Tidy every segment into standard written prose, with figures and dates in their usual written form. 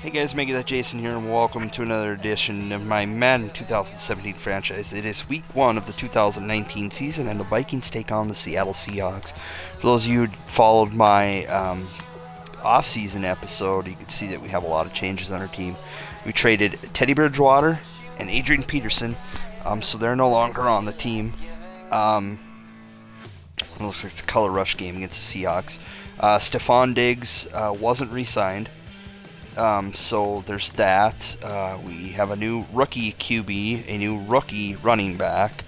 Hey guys, Make That Jason here, and welcome to another edition of my Madden 2017 franchise. It is week 1 of the 2019 season, and the Vikings take on the Seattle Seahawks. For those of you who followed my off-season episode, you can see that we have a lot of changes on our team. We traded Teddy Bridgewater and Adrian Peterson, so they're no longer on the team. It looks like it's a color rush game against the Seahawks. Stephon Diggs wasn't re-signed. So there's that. We have a new rookie QB, a new rookie running back.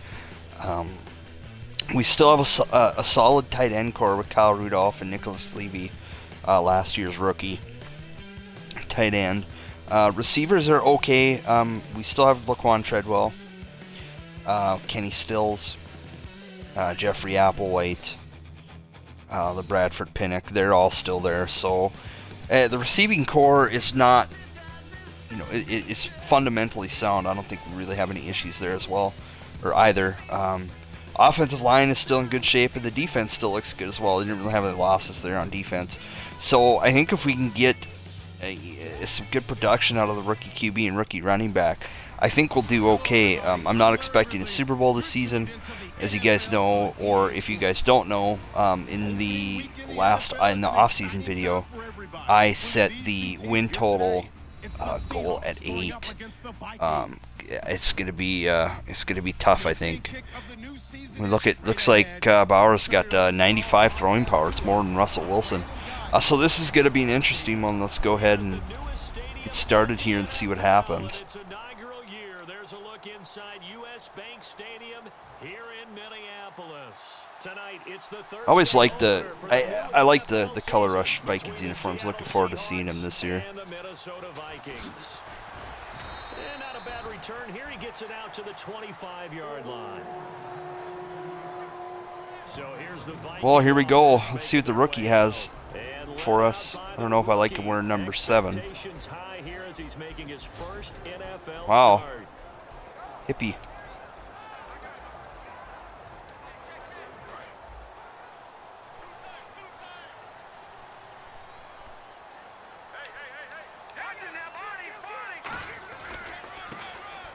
We still have a solid tight end core with Kyle Rudolph and Nicholas Levy, last year's rookie tight end. Receivers are okay. We still have Laquan Treadwell, Kenny Stills, Jeffrey Applewhite, the Bradford Pinnock. They're all still there. So the receiving core is not, it's fundamentally sound. I don't think we really have any issues there as well, or either. Offensive line is still in good shape, and the defense still looks good as well. They didn't really have any losses there on defense. So I think if we can get some good production out of the rookie QB and rookie running back, I think we'll do okay. I'm not expecting a Super Bowl this season, as you guys know, or if you guys don't know, in the off-season video, I set the win total goal at 8. It's gonna be tough, I think. Looks like Bauer's got 95 throwing power. It's more than Russell Wilson. So this is gonna be an interesting one. Let's go ahead and get started here and see what happens. I always like I like the color rush Vikings uniforms. Looking forward to seeing them this year. And not a bad return here. He gets it out to the 25-yard line. So here's the Vikings. Well, here we go. Let's see what the rookie has for us. I don't know if I like him wearing number 7. Wow. Hippie.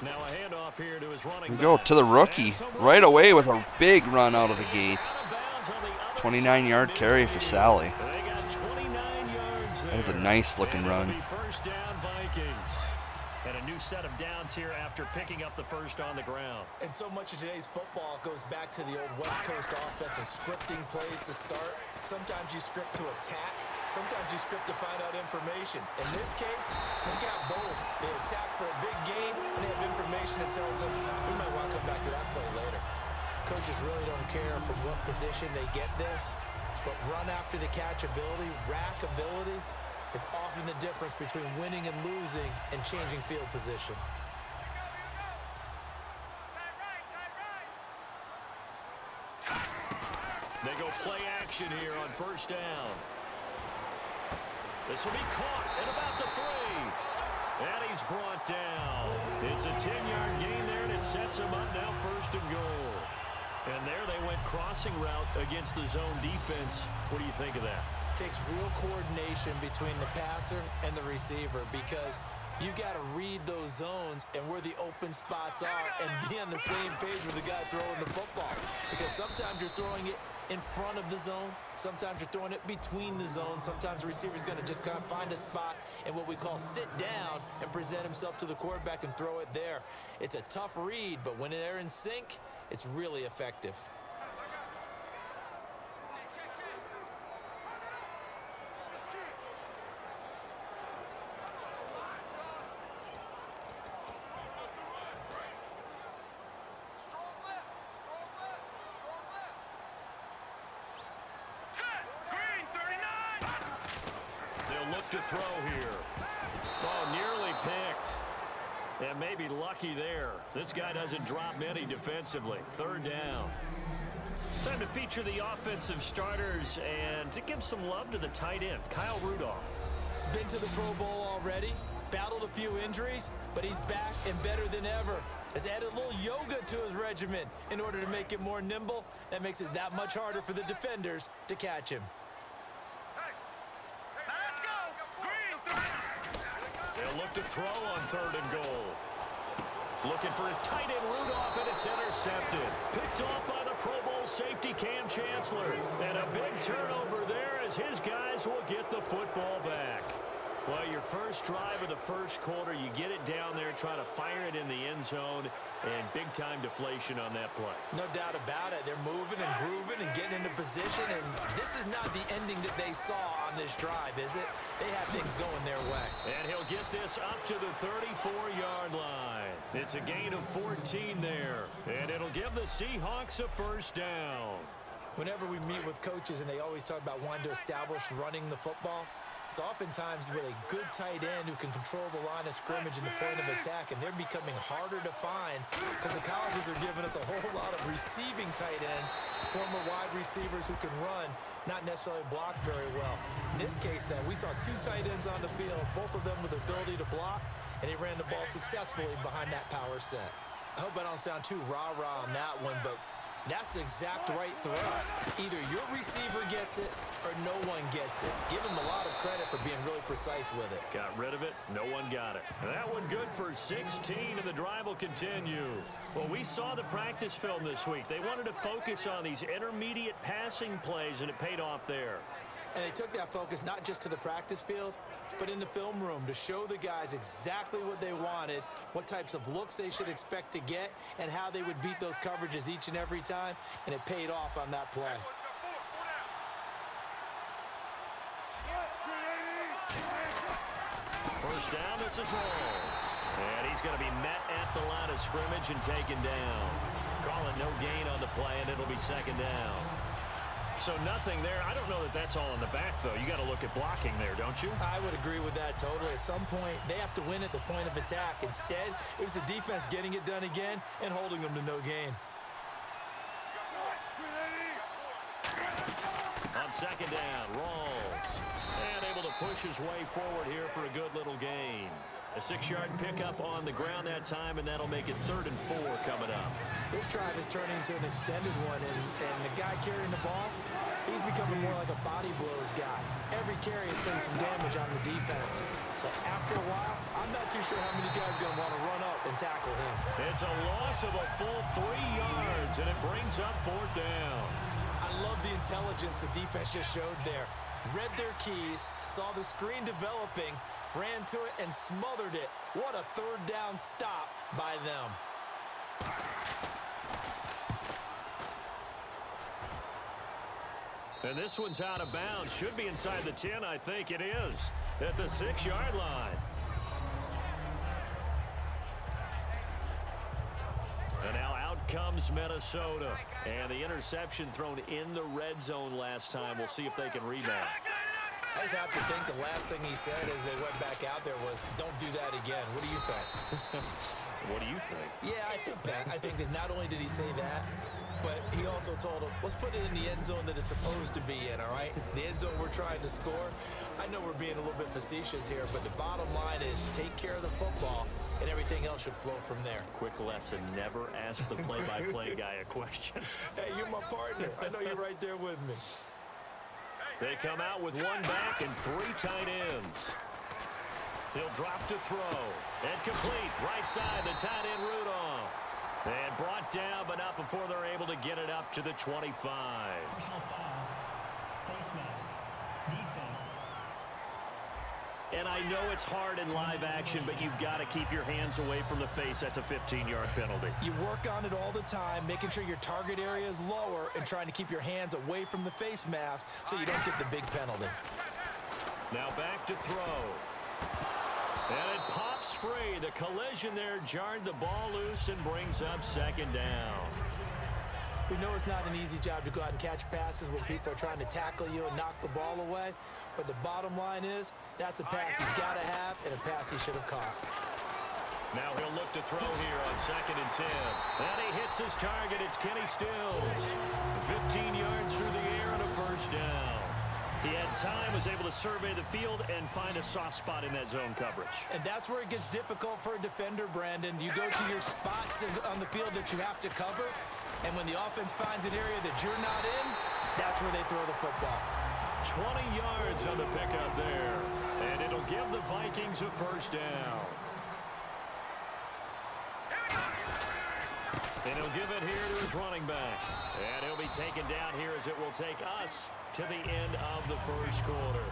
Now a handoff here to his running we go to the rookie right away with a big run out of the gate. 29-yard carry for Sally. That was a nice looking run. First down Vikings. And a new set of downs here after picking up the first on the ground. And so much of today's football goes back to the old West Coast offense and scripting plays to start. Sometimes you script to attack. Sometimes you script to find out information. In this case, they got both. They attack for a big game, and they have information that tells them we might want to come back to that play later. Coaches really don't care from what position they get this, but run after the catch ability, rack ability, is often the difference between winning and losing and changing field position. They go play action here on first down. This will be caught at about the 3. And he's brought down. It's a 10-yard gain there, and it sets him up now first and goal. And there they went crossing route against the zone defense. What do you think of that? Takes real coordination between the passer and the receiver, because you've got to read those zones and where the open spots are and be on the same page with the guy throwing the football. Because sometimes you're throwing it in front of the zone, sometimes you're throwing it between the zones, sometimes the receiver's going to just kind of find a spot and what we call sit down and present himself to the quarterback and throw it there. It's a tough read, but when they're in sync, it's really effective. To throw here. Oh, nearly picked. And maybe lucky there. This guy doesn't drop many defensively. Third down. Time to feature the offensive starters and to give some love to the tight end, Kyle Rudolph. He's been to the Pro Bowl already, battled a few injuries, but he's back and better than ever. Has added a little yoga to his regimen in order to make it more nimble. That makes it that much harder for the defenders to catch him. look to throw on 3rd and goal. Looking for his tight end Rudolph, and it's intercepted. Picked off by the Pro Bowl safety Cam Chancellor. And a big turnover there as his guys will get the football back. Well, your first drive of the first quarter, you get it down there, try to fire it in the end zone, and big-time deflation on that play. No doubt about it. They're moving and grooving and getting into position, and this is not the ending that they saw on this drive, is it? They have things going their way. And he'll get this up to the 34-yard line. It's a gain of 14 there, and it'll give the Seahawks a first down. Whenever we meet with coaches and they always talk about wanting to establish running the football, it's oftentimes with a good tight end who can control the line of scrimmage and the point of attack, and they're becoming harder to find because the colleges are giving us a whole lot of receiving tight ends, former wide receivers who can run, not necessarily block very well. In this case, then, we saw 2 tight ends on the field, both of them with the ability to block, and they ran the ball successfully behind that power set. I hope I don't sound too rah-rah on that one, but that's the exact right throw. Either your receiver gets it or no one gets it. Give him a lot of credit for being really precise with it. Got rid of it. No one got it. And that one good for 16, and the drive will continue. Well, we saw the practice film this week. They wanted to focus on these intermediate passing plays, and it paid off there. And they took that focus not just to the practice field, but in the film room to show the guys exactly what they wanted, what types of looks they should expect to get, and how they would beat those coverages each and every time, and it paid off on that play. First down, this is Rawls. And he's going to be met at the line of scrimmage and taken down. Call it no gain on the play, and it'll be 2nd down. So nothing there. I don't know that that's all in the back, though. You got to look at blocking there, don't you? I would agree with that totally. At some point, they have to win at the point of attack. Instead, it was the defense getting it done again and holding them to no gain. On 2nd down, Rawls. And able to push his way forward here for a good little gain. A 6-yard pickup on the ground that time, and that'll make it 3rd and 4 coming up. This drive is turning into an extended one, and the guy carrying the ball, he's becoming more like a body blows guy. Every carry is putting some damage on the defense. So after a while, I'm not too sure how many guys are going to want to run up and tackle him. It's a loss of a full 3 yards, and it brings up 4th down. I love the intelligence the defense just showed there. Read their keys, saw the screen developing, ran to it and smothered it. What a 3rd down stop by them. And this one's out of bounds. Should be inside the 10, I think it is. At the 6-yard line. And now out comes Minnesota. And the interception thrown in the red zone last time. We'll see if they can rebound. I just have to think the last thing he said as they went back out there was, don't do that again. What do you think? What do you think? Yeah, I think that. I think that not only did he say that, but he also told him, let's put it in the end zone that it's supposed to be in, all right? The end zone we're trying to score. I know we're being a little bit facetious here, but the bottom line is take care of the football, and everything else should flow from there. Quick lesson, never ask the play-by-play guy a question. Hey, you're my partner. I know you're right there with me. They come out with 1 back and 3 tight ends. He'll drop to throw. And complete. Right side, the tight end Rudolph. And brought down, but not before they're able to get it up to the 25. Personal foul. Face mask. Defense. And I know it's hard in live action, but you've got to keep your hands away from the face. That's a 15-yard penalty. You work on it all the time, making sure your target area is lower and trying to keep your hands away from the face mask so you don't get the big penalty. Now back to throw. And it pops free. The collision there jarred the ball loose and brings up 2nd down. We know it's not an easy job to go out and catch passes when people are trying to tackle you and knock the ball away. But the bottom line is, that's a pass he's got to have and a pass he should have caught. Now he'll look to throw here on 2nd and 10. And he hits his target. It's Kenny Stills. 15 yards through the air and a first down. He had time, was able to survey the field and find a soft spot in that zone coverage. And that's where it gets difficult for a defender, Brandon. You go to your spots on the field that you have to cover, and when the offense finds an area that you're not in, that's where they throw the football. 20 yards on the pickup there. And it'll give the Vikings a first down. And he'll give it here to his running back. And he'll be taken down here as it will take us to the end of the first quarter.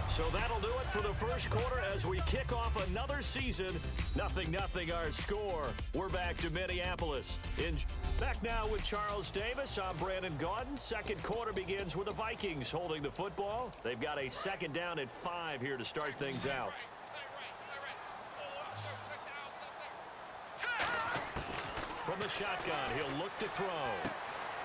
So that'll do it for the first quarter as we kick off another season. 0-0 our score. We're back to Minneapolis. Back now with Charles Davis. I'm Brandon Gaudin. Second quarter begins with the Vikings holding the football. They've got a second down at 5 here to start things out. From the shotgun, he'll look to throw.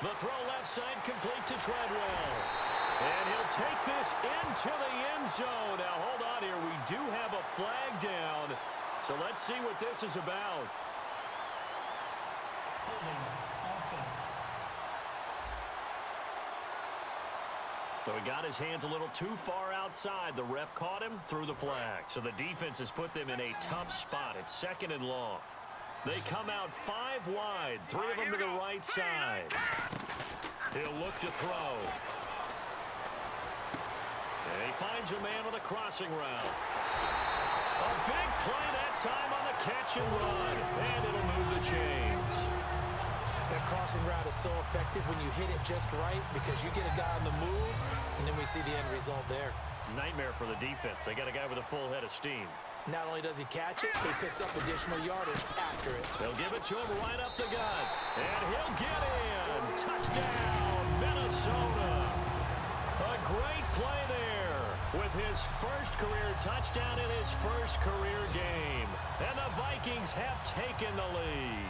The throw left side complete to Treadwell. And he'll take this into the end zone. Now, hold on here. We do have a flag down. So let's see what this is about. Holding offense. So he got his hands a little too far outside. The ref caught him, threw the flag. So the defense has put them in a tough spot. It's second and long. They come out 5 wide, 3 of them to the right side. He'll look to throw. And he finds a man on the crossing route. A big play that time on the catch and run. And it'll move the chains. That crossing route is so effective when you hit it just right because you get a guy on the move, and then we see the end result there. Nightmare for the defense. They got a guy with a full head of steam. Not only does he catch it, he picks up additional yardage after it. They'll give it to him right up the gut. And he'll get in. Touchdown, Minnesota. A great play there with his first career touchdown in his first career game. And the Vikings have taken the lead.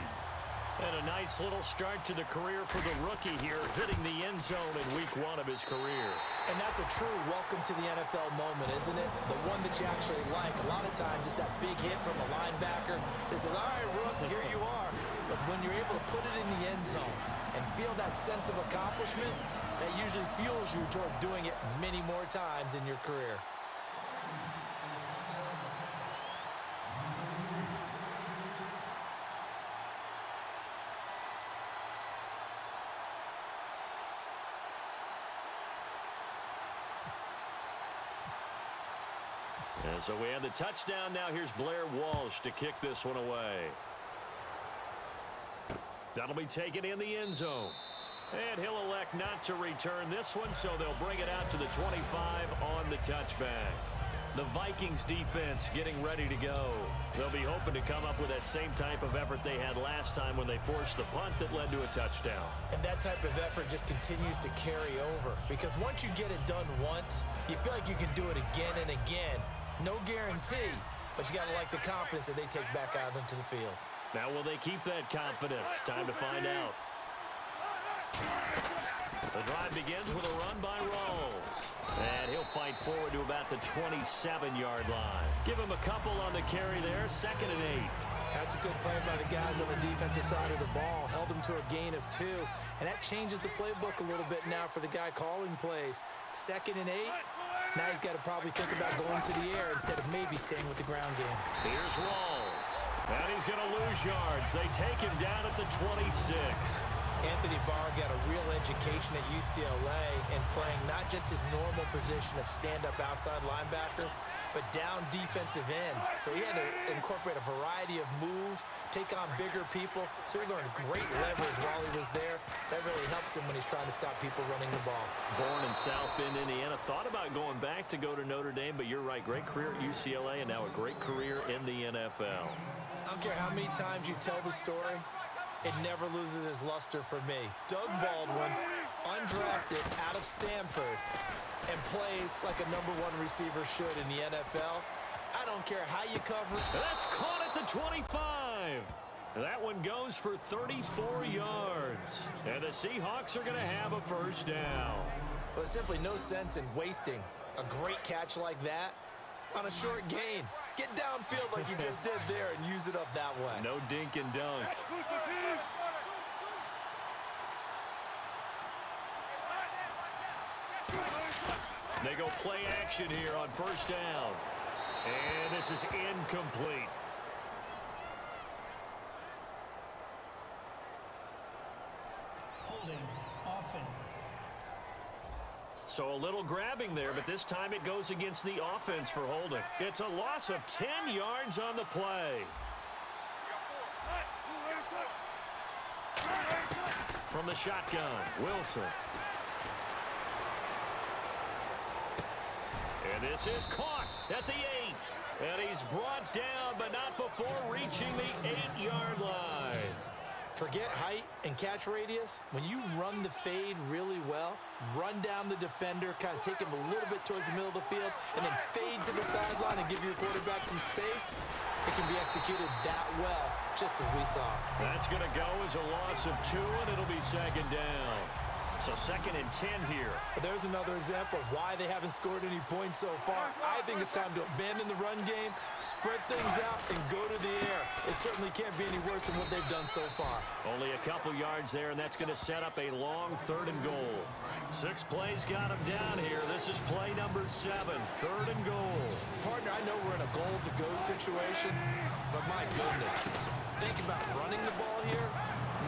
And a nice little start to the career for the rookie here, hitting the end zone in week 1 of his career. And that's a true welcome to the NFL moment, isn't it? The one that you actually like. A lot of times it's that big hit from a linebacker that says, all right, Rook, here you are. But when you're able to put it in the end zone and feel that sense of accomplishment, that usually fuels you towards doing it many more times in your career. And so we have the touchdown. Now here's Blair Walsh to kick this one away. That'll be taken in the end zone. And he'll elect not to return this one, so they'll bring it out to the 25 on the touchback. The Vikings defense getting ready to go. They'll be hoping to come up with that same type of effort they had last time when they forced the punt that led to a touchdown. And that type of effort just continues to carry over. Because once you get it done once, you feel like you can do it again and again. It's no guarantee, but you got to like the confidence that they take back out into the field. Now, will they keep that confidence? Time to find out. The drive begins with a run by Rawls. And he'll fight forward to about the 27-yard line. Give him a couple on the carry there. 2nd and 8. That's a good play by the guys on the defensive side of the ball. Held him to a gain of 2. And that changes the playbook a little bit now for the guy calling plays. 2nd and 8. Now he's got to probably think about going to the air instead of maybe staying with the ground game. Here's Rawls. And he's going to lose yards. They take him down at the 26. Anthony Barr got a real education at UCLA in playing not just his normal position of stand-up outside linebacker, but down defensive end. So he had to incorporate a variety of moves, take on bigger people. So he learned great leverage while he was there. That really helps him when he's trying to stop people running the ball. Born in South Bend, Indiana. Thought about going back to go to Notre Dame, but you're right. Great career at UCLA and now a great career in the NFL. I don't care how many times you tell the story, it never loses its luster for me. Doug Baldwin, undrafted out of Stanford, and plays like a #1 receiver should in the NFL. I don't care how you cover it. That's caught at the 25. That one goes for 34 yards. And the Seahawks are going to have a first down. Well, there's simply no sense in wasting a great catch like that on a short gain. Get downfield like you just did there and use it up that way. No dink and dunk. They go play action here on first down. And this is incomplete. Holding offense. So a little grabbing there, but this time it goes against the offense for holding. It's a loss of 10 yards on the play. From the shotgun, Wilson. And this is caught at the 8. And he's brought down, but not before reaching the 8-yard line. Forget height and catch radius. When you run the fade really well, run down the defender, kind of take him a little bit towards the middle of the field, and then fade to the sideline and give your quarterback some space, it can be executed that well, just as we saw. That's going to go as a loss of 2, and it'll be second down. So 2nd and 10 here. There's another example of why they haven't scored any points so far. I think it's time to abandon the run game, spread things out, and go to the air. It certainly can't be any worse than what they've done so far. Only a couple yards there, and that's going to set up a long 3rd and goal. 6 plays got him down here. This is play number 7, 3rd and goal. Partner, I know we're in a goal-to-go situation, but my goodness, think about running the ball here.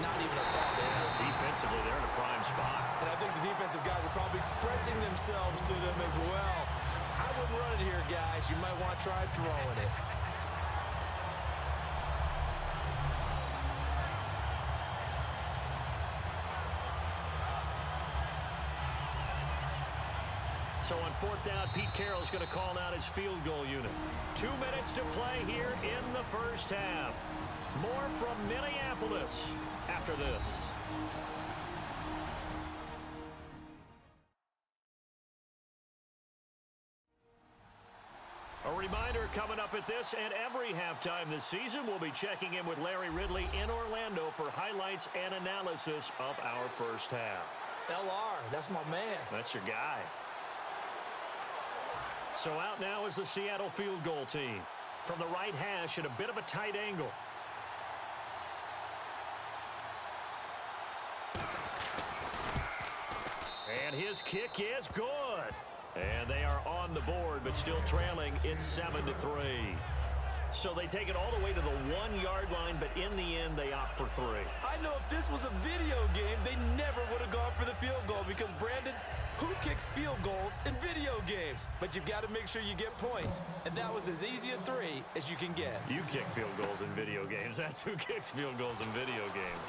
Not even a thought, is it? Defensively, they're in a prime spot. And I think the defensive guys are probably expressing themselves to them as well. I wouldn't run it here, guys. You might want to try throwing it. So on 4th down, Pete Carroll's going to call out his field goal unit. 2 minutes to play here in the first half. More from Minneapolis after this. A reminder coming up at this and every halftime this season, we'll be checking in with Larry Ridley in Orlando for highlights and analysis of our first half. LR, that's my man. That's your guy. So out now is the Seattle field goal team. From the right hash at a bit of a tight angle. And his kick is good. And they are on the board, but still trailing. It's 7-3. So they take it all the way to the 1-yard line, but in the end, they opt for 3. I know if this was a video game, they never would have gone for the field goal because, Brandon, who kicks field goals in video games? But you've got to make sure you get points. And that was as easy a 3 as you can get. You kick field goals in video games. That's who kicks field goals in video games.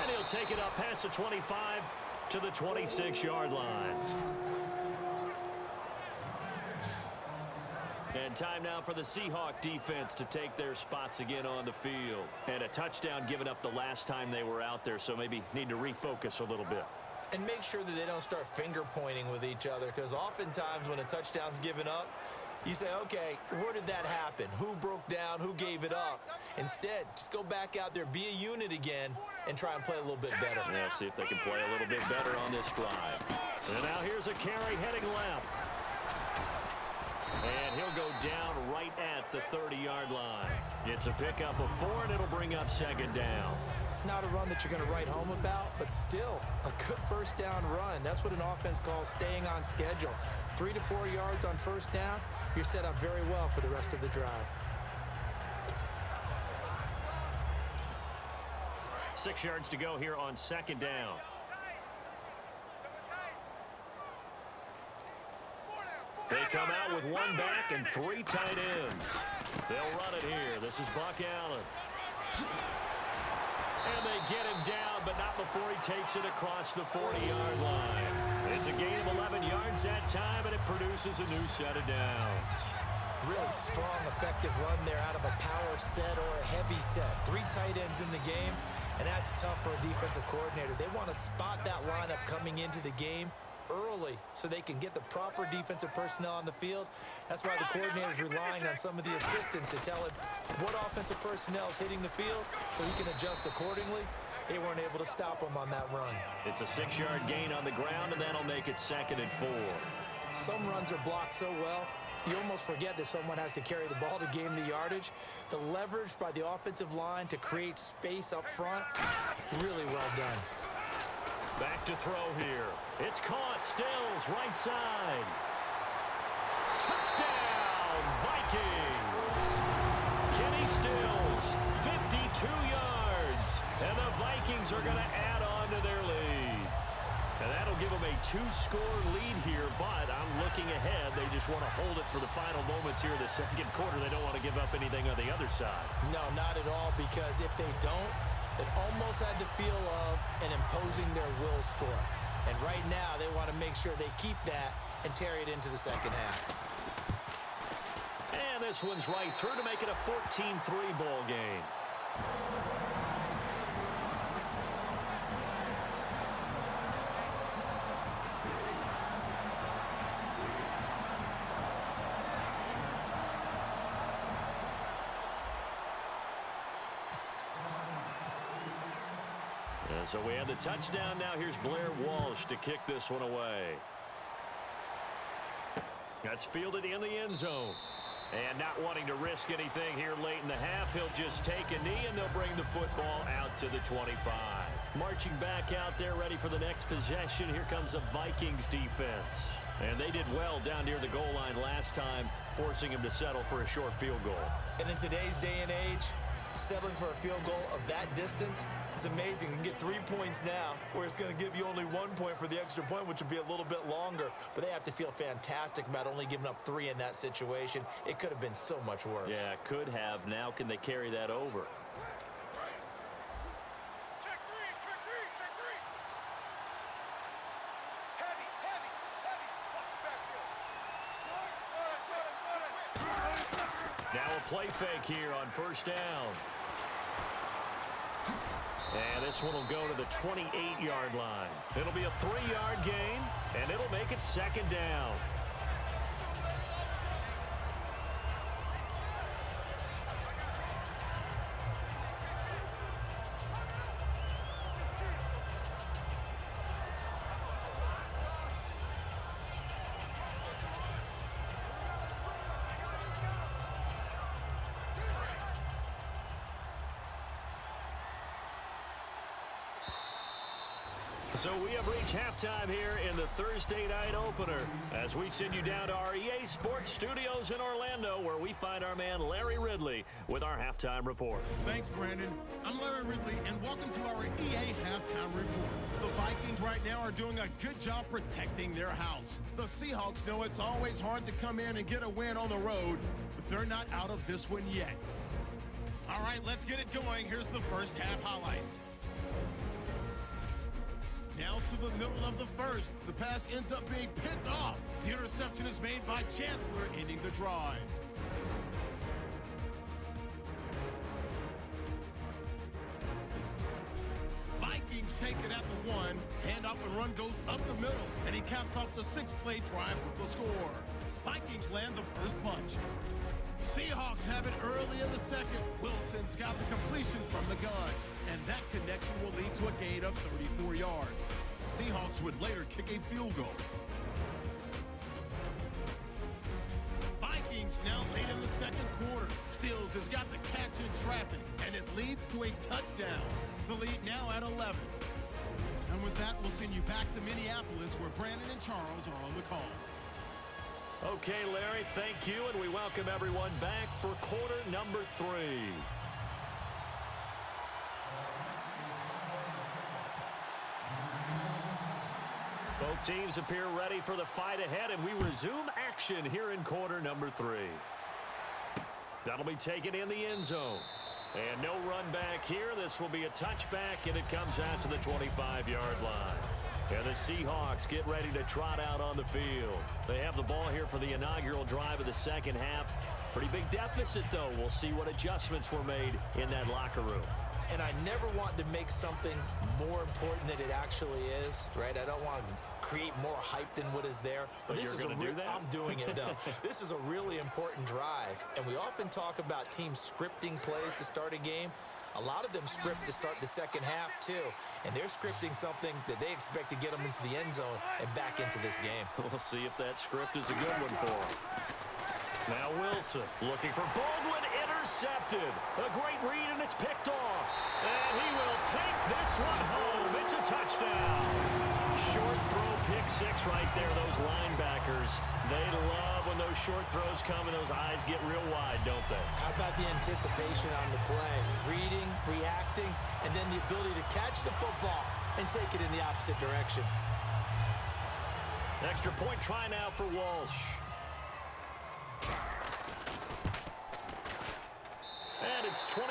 And he'll take it up past the 25 to the 26-yard line. And time now for the Seahawk defense to take their spots again on the field. And a touchdown given up the last time they were out there, so maybe need to refocus a little bit. And make sure that they don't start finger-pointing with each other, because oftentimes when a touchdown's given up, you say, okay, where did that happen? Who broke down? Who gave it up? Instead, just go back out there, be a unit again, and try and play a little bit better. Yeah, see if they can play a little bit better on this drive. And now here's a carry heading left. And he'll go down right at the 30-yard line. It's a pickup of 4, and it'll bring up 2nd down. Not a run that you're going to write home about, but still a good first down run. That's what an offense calls staying on schedule. 3 to 4 yards on first down, you're set up very well for the rest of the drive. 6 yards to go here on 2nd down. They come out with 1 back and 3 tight ends. They'll run it here. This is Buck Allen. And they get him down, but not before he takes it across the 40-yard line. It's a gain of 11 yards that time, and it produces a new set of downs. Really strong, effective run there out of a power set or a heavy set. 3 tight ends in the game, and that's tough for a defensive coordinator. They want to spot that lineup coming into the game early so they can get the proper defensive personnel on the field. That's why the coordinator is relying on some of the assistants to tell him what offensive personnel is hitting the field so he can adjust accordingly. They weren't able to stop him on that run. It's a 6-yard gain on the ground, and that'll make it 2nd and 4. Some runs are blocked so well, you almost forget that someone has to carry the ball to gain the yardage. The leverage by the offensive line to create space up front, really well done. Back to throw here. It's caught. Stills, right side. Touchdown, Vikings. Kenny Stills, 52 yards. And the Vikings are going to add on to their lead. And that'll give them a 2-score lead here, but I'm looking ahead. They just want to hold it for the final moments here in the second quarter. They don't want to give up anything on the other side. No, not at all, because if they don't, it almost had the feel of an imposing their will score. And right now, they want to make sure they keep that and carry it into the second half. And this one's right through to make it a 14-3 ball game. And so we have the touchdown. Now here's Blair Walsh to kick this one away. That's fielded in the end zone. And not wanting to risk anything here late in the half, he'll just take a knee, and they'll bring the football out to the 25. Marching back out there, ready for the next possession. Here comes the Vikings defense. And they did well down near the goal line last time, forcing him to settle for a short field goal. And in today's day and age, settling for a field goal of that distance is amazing. You can get 3 points now, where it's going to give you only 1 point for the extra point, which would be a little bit longer. But they have to feel fantastic about only giving up 3 in that situation. It could have been so much worse. Yeah, could have. Now can they carry that over? Check three. Heavy. Backfield. Now a play fake here on first down. And this one will go to the 28-yard line. It'll be a 3-yard gain, and it'll make it second down. So we have reached halftime here in the Thursday night opener as we send you down to our EA Sports Studios in Orlando, where we find our man Larry Ridley with our halftime report. Thanks, Brandon. I'm Larry Ridley, and welcome to our EA Halftime Report. The Vikings right now are doing a good job protecting their house. The Seahawks know it's always hard to come in and get a win on the road, but they're not out of this one yet. All right, let's get it going. Here's the first half highlights. Now to the middle of the first. The pass ends up being picked off. The interception is made by Chancellor, ending the drive. Vikings take it at the 1. Handoff and run goes up the middle, and he caps off the 6-play drive with the score. Vikings land the first punch. Seahawks have it early in the second. Wilson's got the completion from the gun, and that connection will lead to a gain of 34 yards. Seahawks would later kick a field goal. Vikings now late in the second quarter. Stills has got the catch in traffic, and it leads to a touchdown. The lead now at 11. And with that, we'll send you back to Minneapolis, where Brandon and Charles are on the call. Okay, Larry, thank you, and we welcome everyone back for quarter number 3. Both teams appear ready for the fight ahead, and we resume action here in quarter number 3. That'll be taken in the end zone. And no run back here. This will be a touchback, and it comes out to the 25-yard line. And the Seahawks get ready to trot out on the field. They have the ball here for the inaugural drive of the second half. Pretty big deficit, though. We'll see what adjustments were made in that locker room. And I never want to make something more important than it actually is, right? I don't want to create more hype than what is there. But this you're is going to do that? I'm doing it, though. This is a really important drive. And we often talk about teams scripting plays to start a game. A lot of them script to start the second half, too. And they're scripting something that they expect to get them into the end zone and back into this game. We'll see if that script is a good one for them. Now Wilson looking for Baldwin, intercepted. A great read, and it's picked off. And he will take this one home. It's a touchdown. Short throw, pick 6 right there. Those linebackers, they love when those short throws come and those eyes get real wide, don't they? How about the anticipation on the play? Reading, reacting, and then the ability to catch the football, and take it in the opposite direction. Extra point try now for Walsh. And it's 21-3.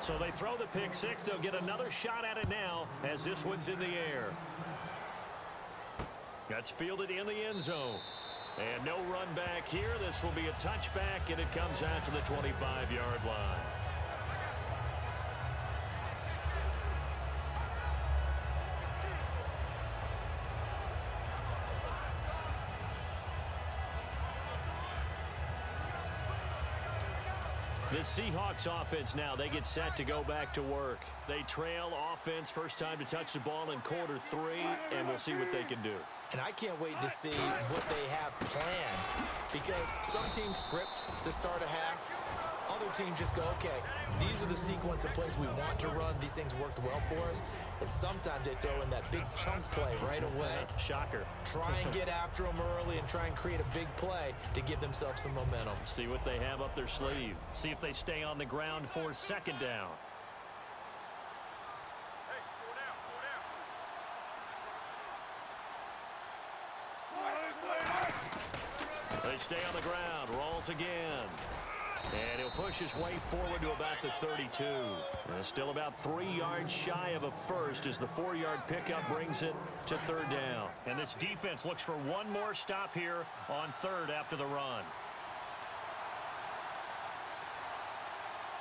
So they throw the pick six. They'll get another shot at it now as this one's in the air. That's fielded in the end zone. And no run back here. This will be a touchback, and it comes out to the 25-yard line. The Seahawks offense now, they get set to go back to work. They trail offense, first time to touch the ball in quarter 3, and we'll see what they can do. And I can't wait to see what they have planned, because some teams script to start a half. Other teams just go, okay, these are the sequence of plays we want to run. These things worked well for us. And sometimes they throw in that big chunk play right away. Shocker. Try and get after them early and try and create a big play to give themselves some momentum. See what they have up their sleeve. See if they stay on the ground for second down. Hey, slow down. They stay on the ground. Rolls again. And he'll push his way forward to about the 32. Still about 3 yards shy of a first as the 4-yard pickup brings it to third down. And this defense looks for one more stop here on third after the run.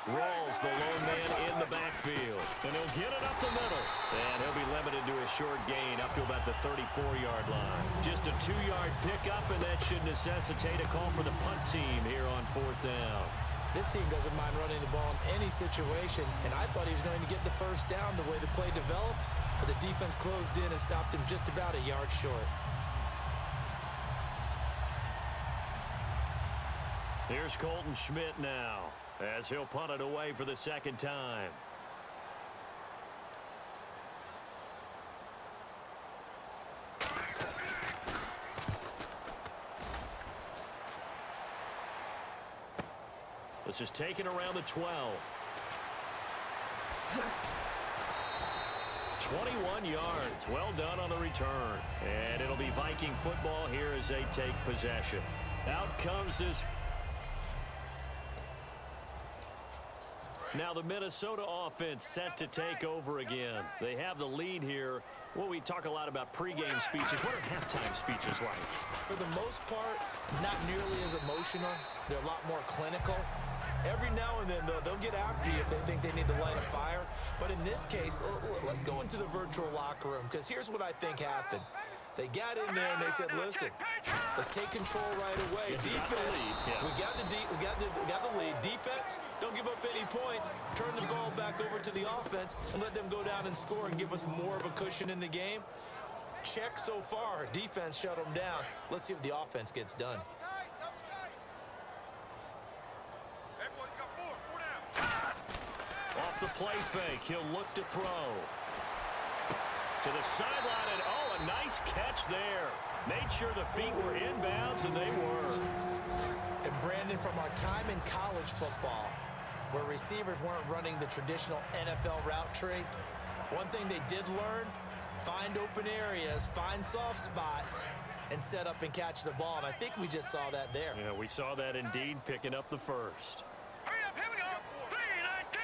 Rolls the lone man in the backfield. And he'll get it up the middle. And he'll be limited to a short gain up to about the 34-yard line. Just a 2-yard pickup, and that should necessitate a call for the punt team here on fourth down. This team doesn't mind running the ball in any situation, and I thought he was going to get the first down the way the play developed, but the defense closed in and stopped him just about a yard short. Here's Colton Schmidt now, as he'll punt it away for the second time. This is taken around the 12. 21 yards. Well done on the return. And it'll be Viking football here as they take possession. Out comes this. Now the Minnesota offense set to take over again. They have the lead here. Well, we talk a lot about pregame speeches. What are halftime speeches like? For the most part, not nearly as emotional. They're a lot more clinical. Every now and then, though, they'll get after you if they think they need to light a fire. But in this case, let's go into the virtual locker room, because here's what I think happened. They got in there and they said, listen, let's take control right away. Defense, we got the lead. Defense, don't give up any points. Turn the ball back over to the offense and let them go down and score and give us more of a cushion in the game. Check so far. Defense shut them down. Let's see if the offense gets done. Off the play fake, he'll look to throw. To the sideline, and oh, a nice catch there. Made sure the feet were inbounds, and they were. And Brandon, from our time in college football, where receivers weren't running the traditional NFL route tree, one thing they did learn, find open areas, find soft spots, and set up and catch the ball. And I think we just saw that there. Yeah, we saw that indeed, picking up the first. Hurry up, here we go. 3-19.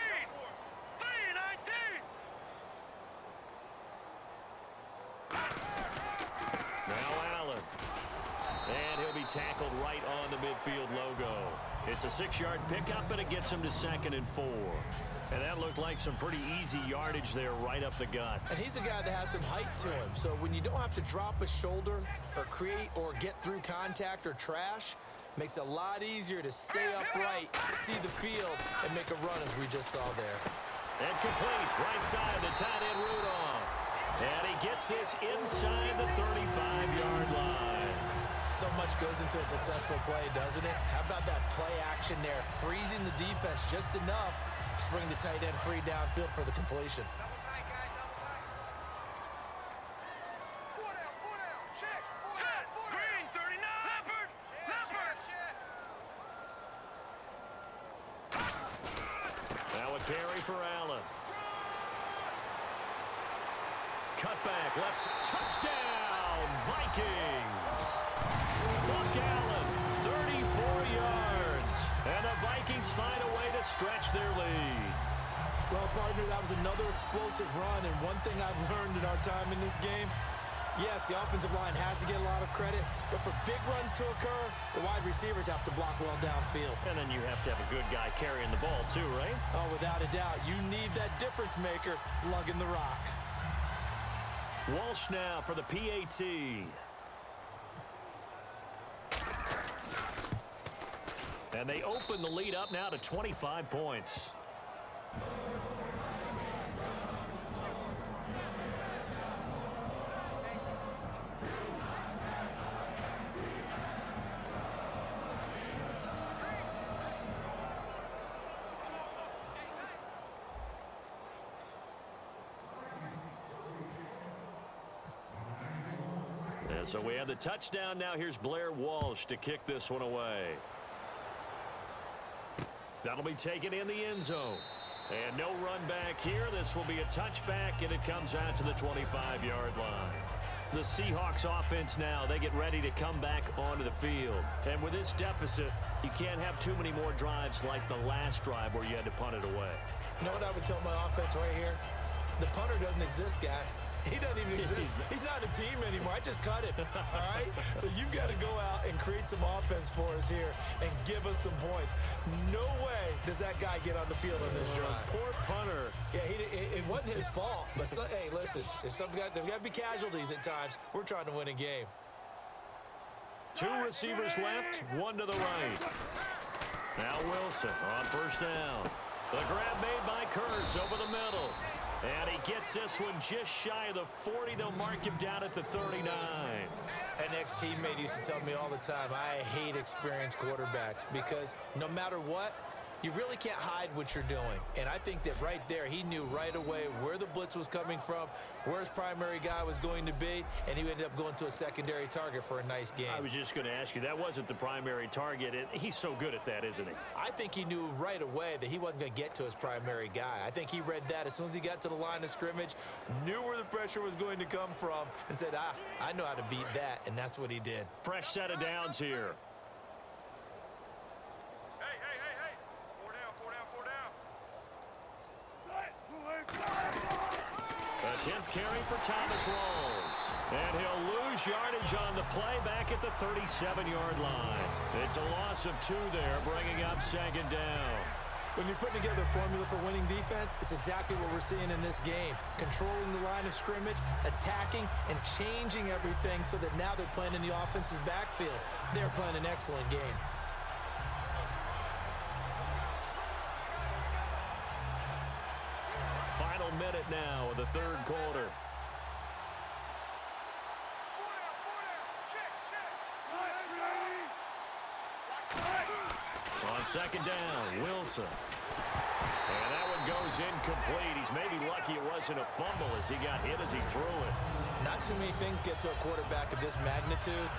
3-19. Now Allen. And he'll be tackled right on the midfield logo. It's a 6-yard pickup, and it gets him to 2nd and 4. And that looked like some pretty easy yardage there right up the gut. And he's a guy that has some height to him. So when you don't have to drop a shoulder or create or get through contact or trash, makes it a lot easier to stay upright, see the field, and make a run as we just saw there. And complete, right side of the tight end Rudolph. And he gets this inside the 35-yard line. So much goes into a successful play, doesn't it? How about that play action there, freezing the defense just enough Just bring the tight end free downfield for the completion. Double tight, guys, double tight. Four down, check. Four down. Green, 39. Leopard, Leopard. Now a carry for Allen. Cutback, left, touchdown, Vikings. Buck Allen, 34 yards. And the Vikings find a way to stretch their lead. Well, partner, that was another explosive run, and one thing I've learned in our time in this game, yes, the offensive line has to get a lot of credit, but for big runs to occur, the wide receivers have to block well downfield. And then you have to have a good guy carrying the ball too, right? Oh, without a doubt, you need that difference maker lugging the rock. Walsh now for the PAT. And they open the lead up now to 25 points. And so we have the touchdown now. Here's Blair Walsh to kick this one away. That'll be taken in the end zone. And no run back here. This will be a touchback, and it comes out to the 25-yard line. The Seahawks offense now, they get ready to come back onto the field. And with this deficit, you can't have too many more drives like the last drive where you had to punt it away. You know what I would tell my offense right here? The punter doesn't exist, guys. He doesn't even exist. He's not a team anymore. I just cut it, all right? So you've got to go out and create some offense for us here and give us some points. No way does that guy get on the field on this drive. Poor punter. Yeah, it wasn't his fault. But, hey, listen, there's got to be casualties at times. We're trying to win a game. Two receivers left, one to the right. Now Wilson on first down. The grab made by Kurtz over the middle. And he gets this one just shy of the 40. They'll mark him down at the 39. An ex-teammate used to tell me all the time, I hate experienced quarterbacks because no matter what, you really can't hide what you're doing. And I think that right there, he knew right away where the blitz was coming from, where his primary guy was going to be, and he ended up going to a secondary target for a nice game. I was just going to ask you, that wasn't the primary target. He's so good at that, isn't he? I think he knew right away that he wasn't going to get to his primary guy. I think he read that as soon as he got to the line of scrimmage, knew where the pressure was going to come from, and said, I know how to beat that, and that's what he did. Fresh set of downs here. Hey. Four down. The 10th carry for Thomas Rawls. And he'll lose yardage on the play back at the 37-yard line. It's a loss of 2 there, bringing up second down. When you're putting together a formula for winning defense, it's exactly what we're seeing in this game. Controlling the line of scrimmage, attacking, and changing everything so that now they're playing in the offense's backfield. They're playing an excellent game. Final minute now of the third quarter. Four down. Check. On second down, Wilson. And that one goes incomplete. He's maybe lucky it wasn't a fumble as he got hit as he threw it. Not too many things get to a quarterback of this magnitude,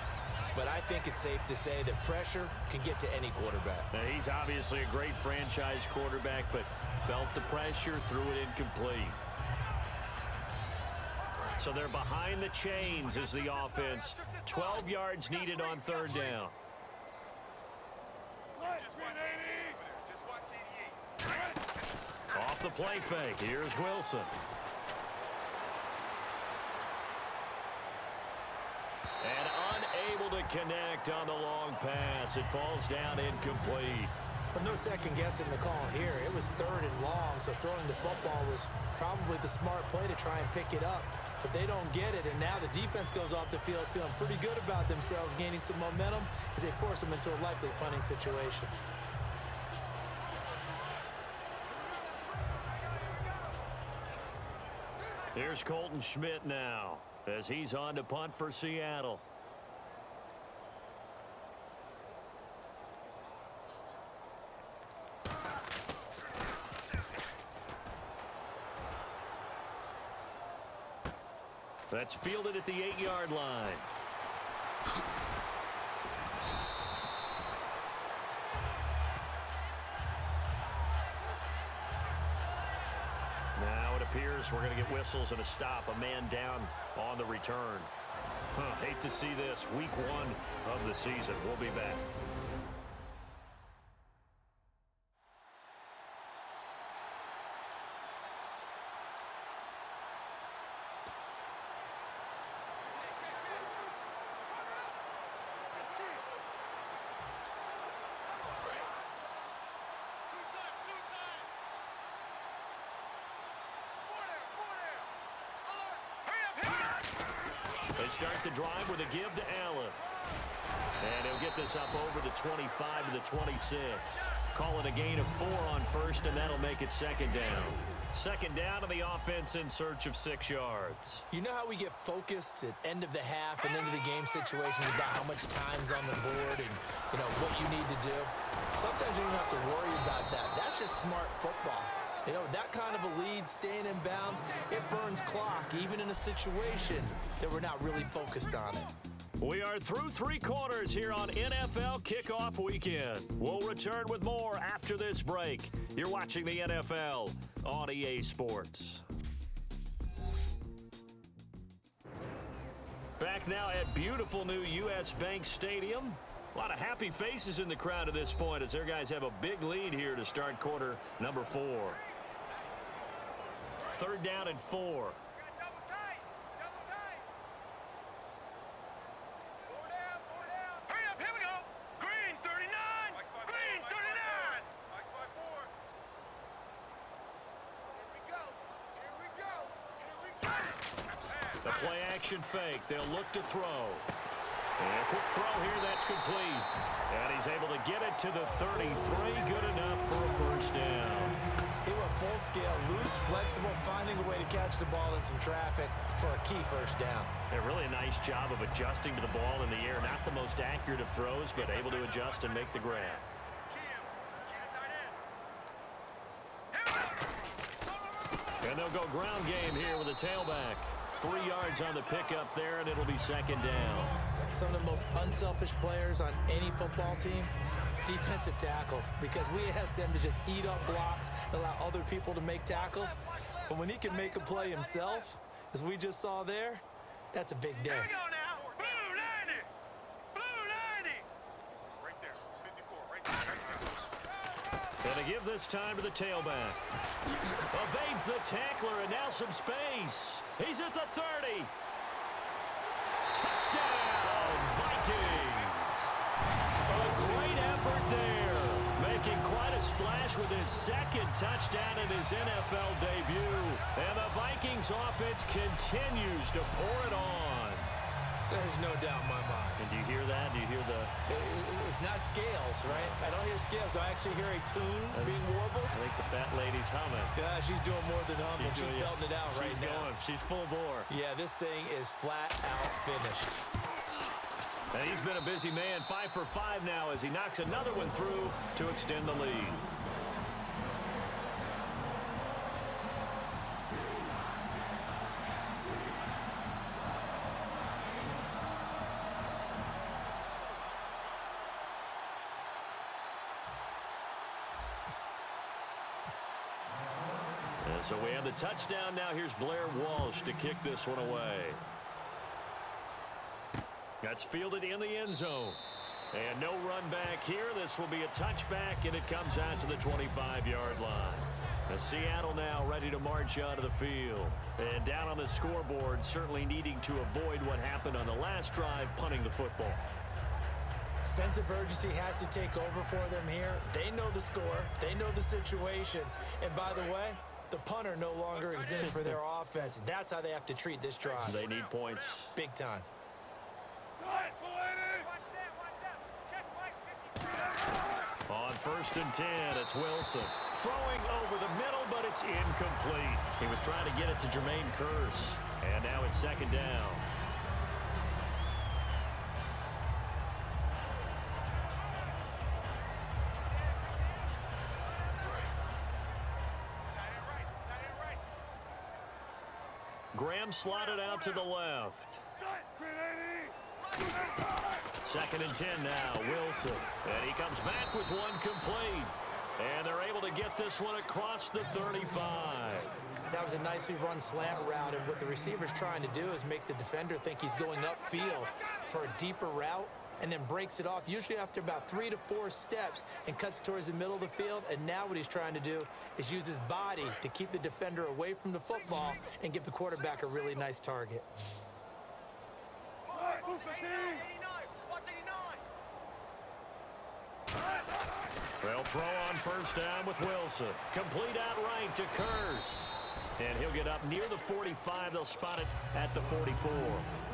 but I think it's safe to say that pressure can get to any quarterback. Now, he's obviously a great franchise quarterback, but felt the pressure, threw it incomplete. So they're behind the chains as the offense. 12 yards needed on third down. Just watch 88. Off the play fake, here's Wilson. And unable to connect on the long pass. It falls down incomplete. But no second guessing the call here. It was third and long, so throwing the football was probably the smart play to try and pick it up. But they don't get it, and now the defense goes off the field feeling pretty good about themselves, gaining some momentum as they force them into a likely punting situation. Here's Colton Schmidt now as he's on to punt for Seattle. That's fielded at the 8-yard line. Now it appears we're going to get whistles and a stop. A man down on the return. Hate to see this. Week 1 of the season. We'll be back. They start the drive with a give to Allen. And he'll get this up over the 25 to the 26. Call it a gain of 4 on first, and that'll make it second down. Second down, and the offense in search of 6 yards. You know how we get focused at end of the half and end of the game situations about how much time's on the board and, what you need to do? Sometimes you don't have to worry about that. That's just smart football. That kind of a lead, staying in bounds, it burns clock, even in a situation that we're not really focused on it. We are through 3 quarters here on NFL Kickoff Weekend. We'll return with more after this break. You're watching the NFL on EA Sports. Back now at beautiful new U.S. Bank Stadium. A lot of happy faces in the crowd at this point as their guys have a big lead here to start quarter number 4. Third down and 4. Double tight. Double tight. 4 down. 4 down. Hurry up. Here we go. Green 39. Green 39. Mike by 4. Here we go. Here we go. Here we go. The play action fake. They'll look to throw. And a quick throw here. That's complete. And he's able to get it to the 33. Good enough for a first down. He went full scale, loose, flexible, finding a way to catch the ball in some traffic for a key first down. They're really a nice job of adjusting to the ball in the air. Not the most accurate of throws, but able to adjust and make the grab. And they'll go ground game here with a tailback. 3 yards on the pickup there, and it'll be second down. Some of the most unselfish players on any football team, defensive tackles, because we ask them to just eat up blocks and allow other people to make tackles. But when he can make a play himself, as we just saw there, that's a big day. Here we go now. Blue 90. Blue 90. Right there. 54. Right there. And to give this time to the tailback. Evades the tackler, and now some space. He's at the 30. Touchdown, Vikings. A great effort there. Making quite a splash with his second touchdown in his NFL debut. And the Vikings offense continues to pour it on. There's no doubt in my mind. And do you hear that? Do you hear the... It's not scales, right? I don't hear scales. Do I actually hear a tune being warbled? I think the fat lady's humming. Yeah, she's doing more than humming. She's belting it out right now. Going. She's full bore. Yeah, this thing is flat out finished. And he's been a busy man, 5 for 5 now as he knocks another one through to extend the lead. And so we have the touchdown. Now here's Blair Walsh to kick this one away. That's fielded in the end zone. And no run back here. This will be a touchback, and it comes out to the 25-yard line. The Seattle now ready to march onto the field. And down on the scoreboard, certainly needing to avoid what happened on the last drive, punting the football. Sense of urgency has to take over for them here. They know the score. They know the situation. And by the way, the punter no longer exists for their offense. That's how they have to treat this drive. They need points. Big time. On 1st and 10, it's Wilson. Throwing over the middle, but it's incomplete. He was trying to get it to Jermaine Kearse. And now it's second down. Graham slotted out to the left. 2nd and 10 now, Wilson. And he comes back with one complete. And they're able to get this one across the 35. That was a nicely run slant route, and what the receiver's trying to do is make the defender think he's going upfield for a deeper route, and then breaks it off, usually after about 3 to 4 steps, and cuts towards the middle of the field. And now what he's trying to do is use his body to keep the defender away from the football and give the quarterback a really nice target. They'll throw on 1st down with Wilson. Complete outright to Kurz. And he'll get up near the 45. They'll spot it at the 44.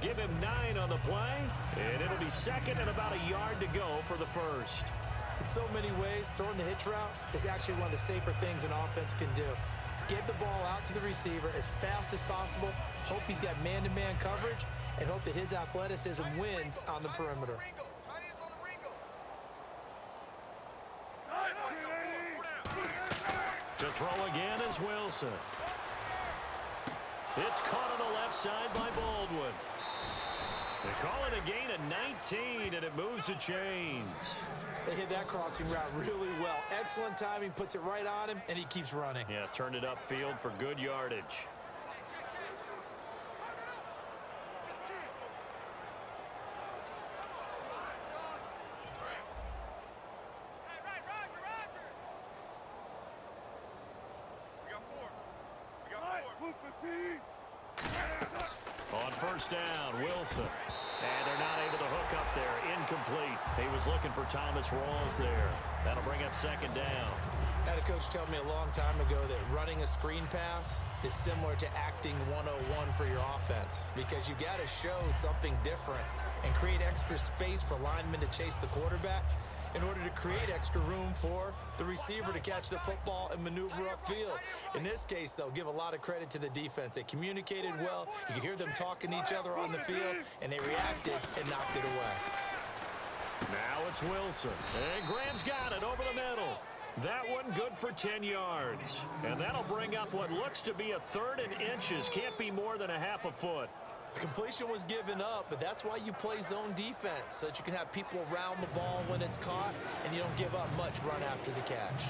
Give him 9 on the play, and it'll be 2nd and about a yard to go for the 1st. In so many ways, throwing the hitch route is actually one of the safer things an offense can do. Get the ball out to the receiver as fast as possible, hope he's got man-to-man coverage, and hope that his athleticism wins on the perimeter. To throw again is Wilson. It's caught on the left side by Baldwin. They call it a gain of 19, and it moves the chains. They hit that crossing route really well. Excellent timing, puts it right on him, and he keeps running. Yeah, turned it upfield for good yardage. On 1st down, Wilson. And they're not able to hook up there. Incomplete. He was looking for Thomas Rawls there. That'll bring up 2nd down. I had a coach tell me a long time ago that running a screen pass is similar to acting 101 for your offense, because you got to show something different and create extra space for linemen to chase the quarterback in order to create extra room for the receiver to catch the football and maneuver upfield. In this case, though, give a lot of credit to the defense. They communicated well. You could hear them talking to each other on the field, and they reacted and knocked it away. Now it's Wilson. And Graham's got it over the middle. That one good for 10 yards. And that'll bring up what looks to be a 3rd and inches. Can't be more than a half a foot. The completion was given up, but that's why you play zone defense, so that you can have people around the ball when it's caught, and you don't give up much run after the catch.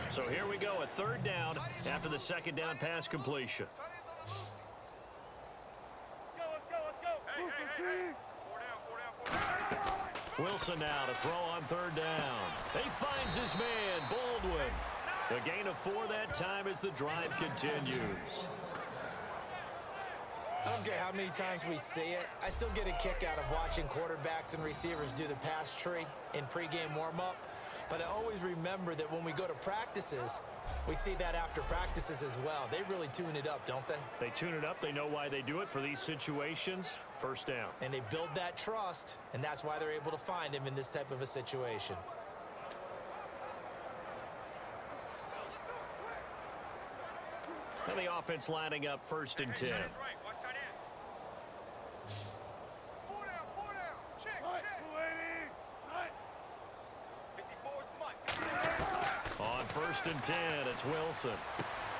So here we go, a 3rd down after the 2nd down pass completion. Wilson now to throw on 3rd down. He finds his man, Baldwin. The gain of 4 that time as the drive continues. I don't care how many times we see it. I still get a kick out of watching quarterbacks and receivers do the pass tree in pregame warm-up. But I always remember that when we go to practices, we see that after practices as well. They really tune it up, don't they? They tune it up. They know why they do it for these situations. 1st down. And they build that trust, and that's why they're able to find him in this type of a situation. And the offense lining up 1st and 10. On 1st and 10, it's Wilson.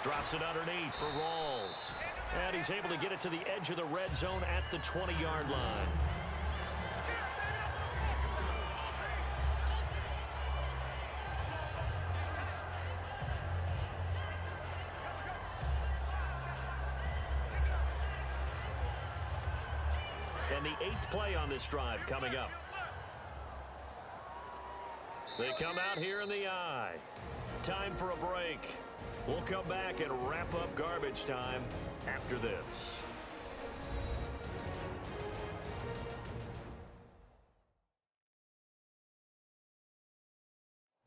Drops it underneath for Rawls. And he's able to get it to the edge of the red zone at the 20-yard line. And the 8th play on this drive coming up. They come out here in the I. Time for a break. We'll come back and wrap up garbage time after this.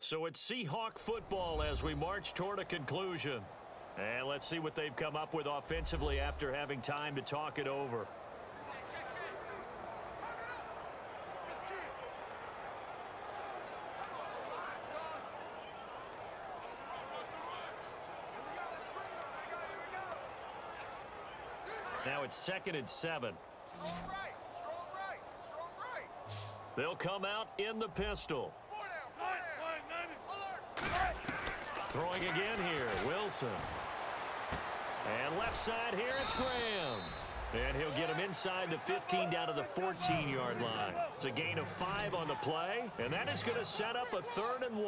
So it's Seahawk football as we march toward a conclusion. And let's see what they've come up with offensively after having time to talk it over. Now it's 2nd and 7. Strong right, strong right, strong right. They'll come out in the pistol. 4 Throwing again here, Wilson. And left side here, it's Graham. And he'll get him inside the 15 down to the 14-yard line. It's a gain of 5 on the play, and that is going to set up a 3rd and 1.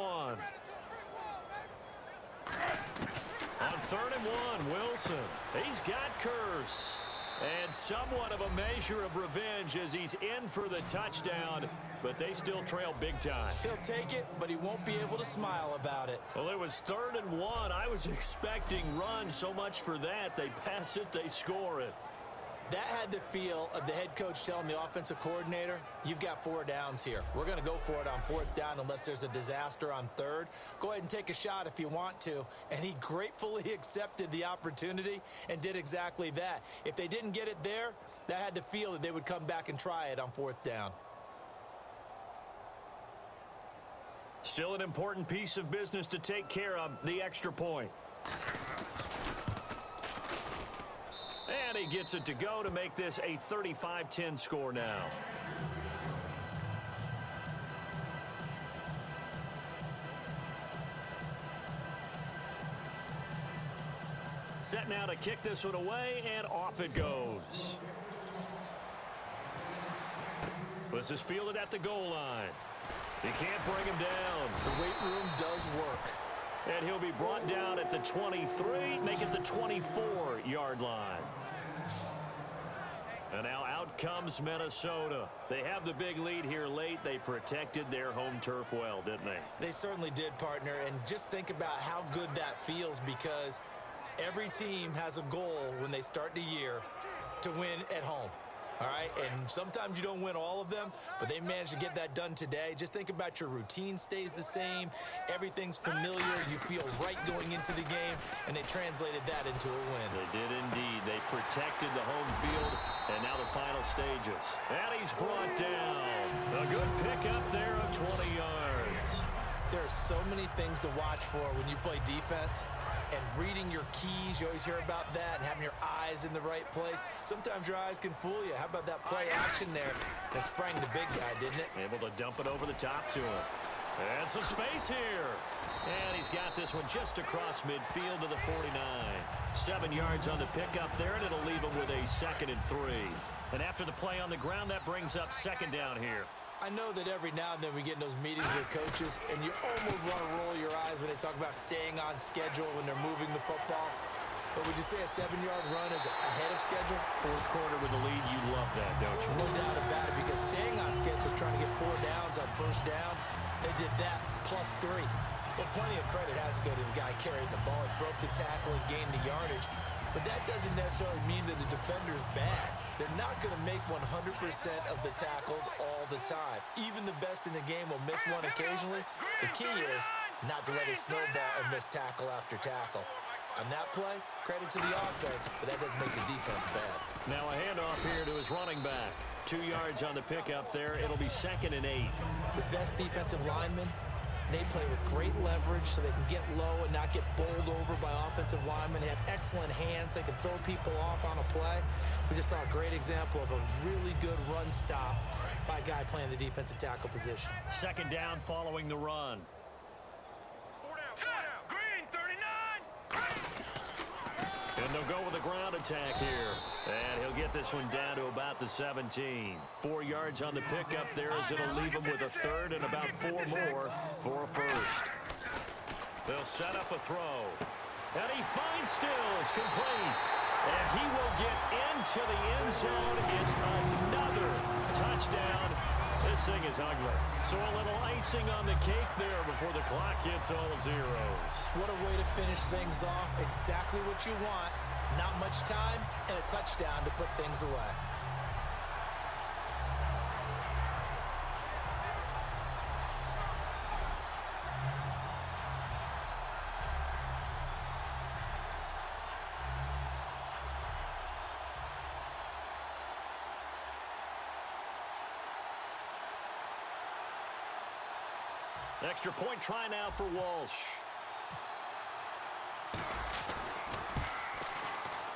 On 3rd and 1, Wilson. He's got Curse. And somewhat of a measure of revenge as he's in for the touchdown, but they still trail big time. He'll take it, but he won't be able to smile about it. Well, it was 3rd and 1. I was expecting run, so much for that. They pass it, they score it. That had the feel of the head coach telling the offensive coordinator, you've got 4 downs here. We're going to go for it on 4th down unless there's a disaster on 3rd. Go ahead and take a shot if you want to. And he gratefully accepted the opportunity and did exactly that. If they didn't get it there, that had the feel that they would come back and try it on 4th down. Still an important piece of business to take care of, the extra point. And he gets it to go to make this a 35-10 score now. Set now to kick this one away, and off it goes. This is fielded at the goal line. He can't bring him down. The weight room does work. And he'll be brought down at the 23, make it the 24-yard line. And now out comes Minnesota. They have the big lead here late. They protected their home turf well, didn't they? They certainly did, partner. And just think about how good that feels, because every team has a goal when they start the year to win at home. All right, and sometimes you don't win all of them, but they managed to get that done today. Just think about your routine stays the same. Everything's familiar. You feel right going into the game, and they translated that into a win. They did indeed. They protected the home field, and now the final stages. And he's brought down. A good pickup there of 20 yards. There are so many things to watch for when you play defense. And reading your keys, you always hear about that, and having your eyes in the right place. Sometimes your eyes can fool you. How about that play action there that sprang the big guy, didn't it? Able to dump it over the top to him. And some space here. And he's got this one just across midfield to the 49. 7 yards on the pickup there, and it'll leave him with a 2nd and 3. And after the play on the ground, that brings up 2nd down here. I know that every now and then we get in those meetings with coaches, and you almost want to roll your eyes when they talk about staying on schedule when they're moving the football. But would you say a 7-yard run is ahead of schedule? 4th quarter with the lead, you love that, don't you? No doubt about it, because staying on schedule is trying to get 4 downs on 1st down. They did that plus 3. Well, plenty of credit has to go to the guy carrying the ball. He broke the tackle and gained the yardage. But that doesn't necessarily mean that the defender's bad. They're not going to make 100% of the tackles all the time. Even the best in the game will miss one occasionally. The key is not to let it snowball and miss tackle after tackle. On that play, credit to the offense, but that doesn't make the defense bad. Now a handoff here to his running back. 2 yards on the pickup there. It'll be 2nd and 8. The best defensive linemen, they play with great leverage so they can get low and not get bowled over by offensive linemen. They have excellent hands. They can throw people off on a play. We just saw a great example of a really good run stop by a guy playing the defensive tackle position. 2nd down following the run. 4 down. Green, 39. And they'll go with a ground attack here. And he'll get this one down to about the 17. 4 yards on the pickup there as it'll leave him with a 3rd and about 4 more for a 1st. They'll set up a throw. And he finds Stills complete. And he will get into the end zone. It's another touchdown. This thing is ugly. So a little icing on the cake there before the clock hits all zeros. What a way to finish things off. Exactly what you want. Not much time and a touchdown to put things away. Extra point try now for Walsh.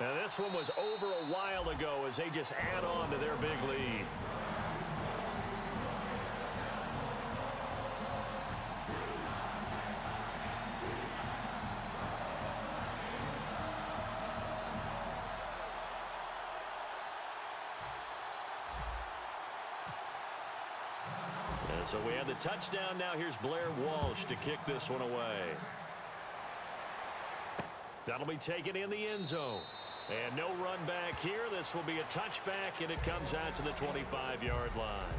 Now this one was over a while ago as they just add on to their big lead. So we have the touchdown. Now here's Blair Walsh to kick this one away. That'll be taken in the end zone. And no run back here. This will be a touchback, and it comes out to the 25-yard line.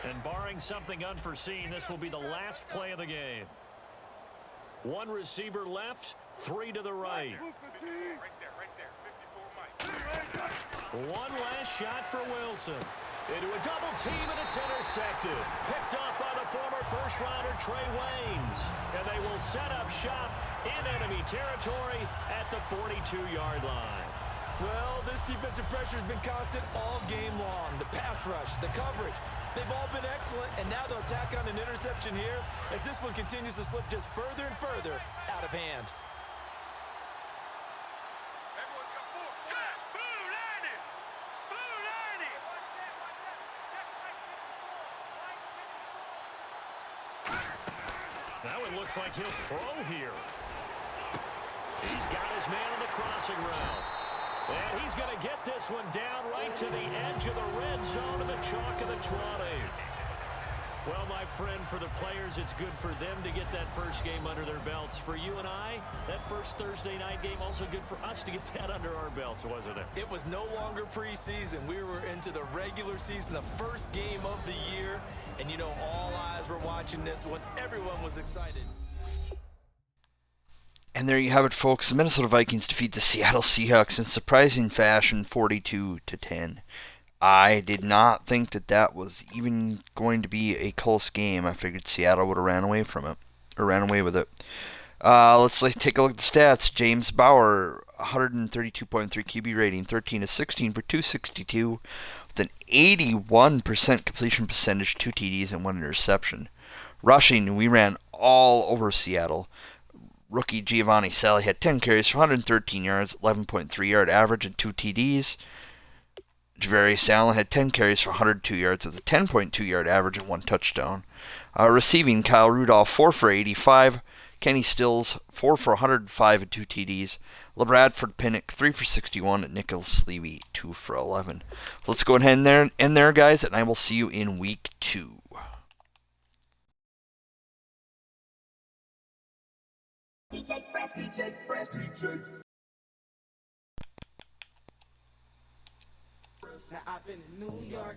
And barring something unforeseen, this will be the last play of the game. One receiver left, three to the right. Right there. 54 Mike. One last shot for Wilson. Into a double team, and it's intercepted. Picked up by the former first-rounder Trey Waynes. And they will set up shop in enemy territory at the 42-yard line. Well, this defensive pressure has been constant all game long. The pass rush, the coverage, they've all been excellent, and now they'll tack on an interception here as this one continues to slip just further and further out of hand. Everyone got four. Set. Blue 90. Blue 90. Now it looks like he'll throw here. He's got his man on the crossing route. And he's going to get this one down right to the edge of the red zone of the chalk of the 20. Well, my friend, for the players, it's good for them to get that first game under their belts. For you and I, that first Thursday night game, also good for us to get that under our belts, wasn't it? It was no longer preseason. We were into the regular season, the first game of the year. And, you know, all eyes were watching this one. Everyone was excited. And there you have it, folks. The Minnesota Vikings defeat the Seattle Seahawks in surprising fashion, 42-10. I did not think that was even going to be a close game. I figured Seattle would have ran away from it, or ran away with it. Let's take a look at the stats. James Bauer, 132.3 QB rating, 13 of 16 for 262, with an 81% completion percentage, 2 TDs and 1 interception. Rushing, we ran all over Seattle. Rookie Giovanni Sally had 10 carries for 113 yards, 11.3 yard average, and 2 TDs. Javarius Allen had 10 carries for 102 yards with a 10.2 yard average and 1 touchdown. Receiving, Kyle Rudolph, 4 for 85. Kenny Stills, 4 for 105 and 2 TDs. LeBradford Pinnock, 3 for 61. And Nicholas Levy, 2 for 11. Let's go ahead and end there, guys, and I will see you in week 2. DJ Fresh, DJ Fresh, DJ Fresh. Now I've been in New York.